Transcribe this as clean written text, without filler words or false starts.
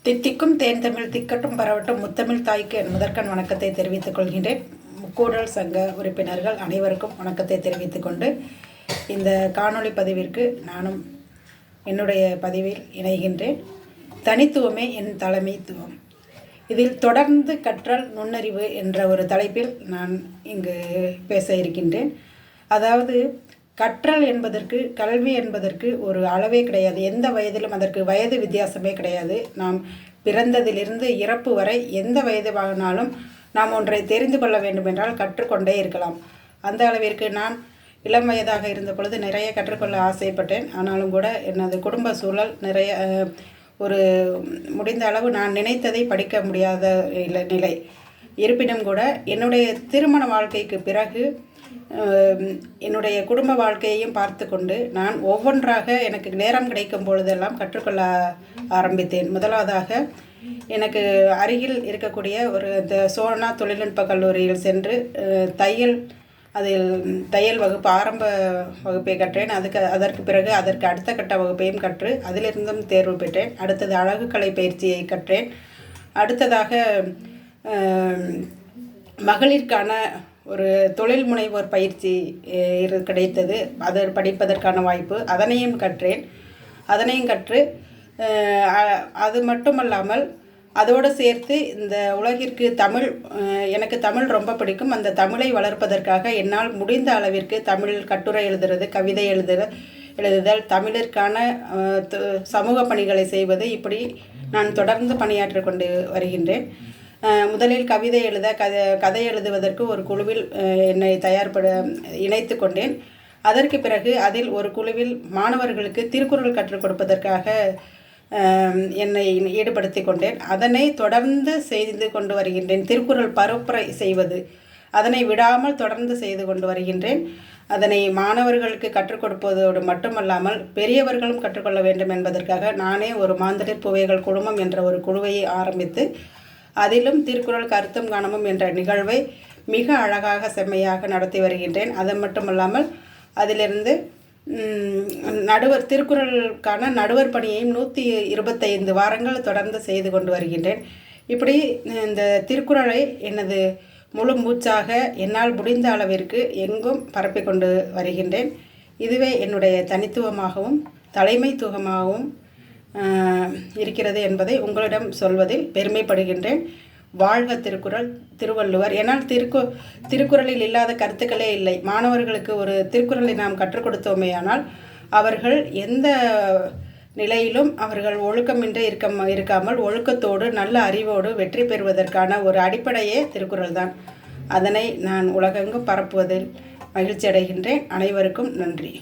தித்திக்கும் தேன் தமிழ் திக்கட்டும் பரவட்டும் முத்தமிழ் தாய்க்கு என் முதற்கண் வணக்கத்தை தெரிவித்துக் கொள்கின்றேன். முக்கூடல் சங்க உறுப்பினர்கள் அனைவருக்கும் வணக்கத்தை தெரிவித்துக் கொண்டு இந்த காணொளி பதிவிற்கு நானும் என்னுடைய பதிவில் இணைகின்றேன். தனித்துவமே என் தலைமைத்துவம். இதில் தொடர்ந்து கற்றல் நுண்ணறிவு என்ற ஒரு தலைப்பில் நான் இங்கு பேச இருக்கின்றேன். அதாவது கற்றல் என்பதற்கு, கல்வி என்பதற்கு ஒரு அளவே கிடையாது. எந்த வயதிலும் அதற்கு வயது வித்தியாசமே கிடையாது. நாம் பிறந்ததிலிருந்து இறப்பு வரை எந்த வயது வாங்கினாலும் நாம் ஒன்றை தெரிந்து கொள்ள வேண்டுமென்றால் கற்றுக்கொண்டே இருக்கலாம். அந்த அளவிற்கு நான் இளம் வயதாக இருந்த பொழுது நிறைய கற்றுக்கொள்ள ஆசைப்பட்டேன். ஆனாலும் கூட எனது குடும்ப சூழல் நிறைய ஒரு முடிந்த அளவு நான் நினைத்ததை படிக்க முடியாத நிலை. இருப்பினும் கூட என்னுடைய திருமண வாழ்க்கைக்கு பிறகு என்னுடைய குடும்ப வாழ்க்கையையும் பார்த்து கொண்டு நான் ஒவ்வொன்றாக எனக்கு நேரம் கிடைக்கும் பொழுதெல்லாம் கற்றுக்கொள்ள ஆரம்பித்தேன். முதலாவதாக எனக்கு அருகில் இருக்கக்கூடிய இந்த சோனா தொழில்நுட்ப கல்லூரியில் சென்று தையல் வகுப்பு ஆரம்ப வகுப்பை கற்றேன். அதற்கு பிறகு அதற்கு அடுத்த கட்ட வகுப்பையும் கற்று அதிலிருந்தும் தேர்வு பெற்றேன். அடுத்தது அழகுக்கலை பயிற்சியை கற்றேன். அடுத்ததாக மகளிருக்கான ஒரு தொழில் முனைவோர் பயிற்சி கிடைத்தது. அதை படிப்பதற்கான வாய்ப்பு அதனையும் கற்று அது மட்டுமல்லாமல் அதோடு சேர்த்து இந்த உலகிற்கு எனக்கு தமிழ் ரொம்ப பிடிக்கும். அந்த தமிழை வளர்ப்பதற்காக என்னால் முடிந்த அளவிற்கு தமிழில் கட்டுரை எழுதுறது, கவிதை எழுதுதல், தமிழிற்கான சமூக பணிகளை செய்வது, இப்படி நான் தொடர்ந்து பணியாற்றி கொண்டு வருகின்றேன். முதலில் கவிதை கதை எழுதுவதற்கு ஒரு குழுவில் என்னை இணைத்து கொண்டேன். அதற்கு பிறகு அதில் ஒரு குழுவில் மாணவர்களுக்கு திருக்குறள் கற்றுக் கொடுப்பதற்காக என்னை ஈடுபடுத்தி கொண்டேன். அதனை தொடர்ந்து செய்து கொண்டு வருகின்றேன். திருக்குறள் பரப்புரை செய்வது, அதனை விடாமல் தொடர்ந்து செய்து கொண்டு வருகின்றேன். அதனை மாணவர்களுக்கு கற்றுக் கொடுப்பதோடு மட்டுமல்லாமல் பெரியவர்களும் கற்றுக்கொள்ள வேண்டும் என்பதற்காக நானே ஒரு மாந்தளிர் புவைகள் குழுமம் என்ற ஒரு குழுவை ஆரம்பித்து அதிலும் திருக்குறள் கருத்தும் காணமும் என்ற நிகழ்வை மிக அழகாக செம்மையாக நடத்தி வருகின்றேன். அது மட்டுமல்லாமல் அதிலிருந்து திருக்குறளுக்கான நடுவர் பணியையும் 125 வாரங்கள் தொடர்ந்து செய்து கொண்டு வருகின்றேன். இப்படி இந்த திருக்குறளை எனது முழு மூச்சாக என்னால் முடிந்த அளவிற்கு எங்கும் பரப்பிக்கொண்டு வருகின்றேன். இதுவே என்னுடைய தனித்துவமாகவும் தலைமைத்துவமாகவும் இருக்கிறது என்பதை உங்களிடம் சொல்வதில் பெருமைப்படுகின்றேன். வாழ்க திருக்குறள், திருவள்ளுவர். ஏனால் திருக்குறளில் இல்லாத கருத்துக்களே இல்லை. மாணவர்களுக்கு ஒரு திருக்குறளை நாம் கற்றுக் கொடுத்தோமேயானால் அவர்கள் எந்த நிலையிலும் அவர்கள் ஒழுக்கமின்றி இருக்காமல் ஒழுக்கத்தோடு நல்ல அறிவோடு வெற்றி பெறுவதற்கான ஒரு அடிப்படையே திருக்குறள் தான். அதனை நான் உலகெங்கும் பரப்புவதில் மகிழ்ச்சி அடைகின்றேன். அனைவருக்கும் நன்றி.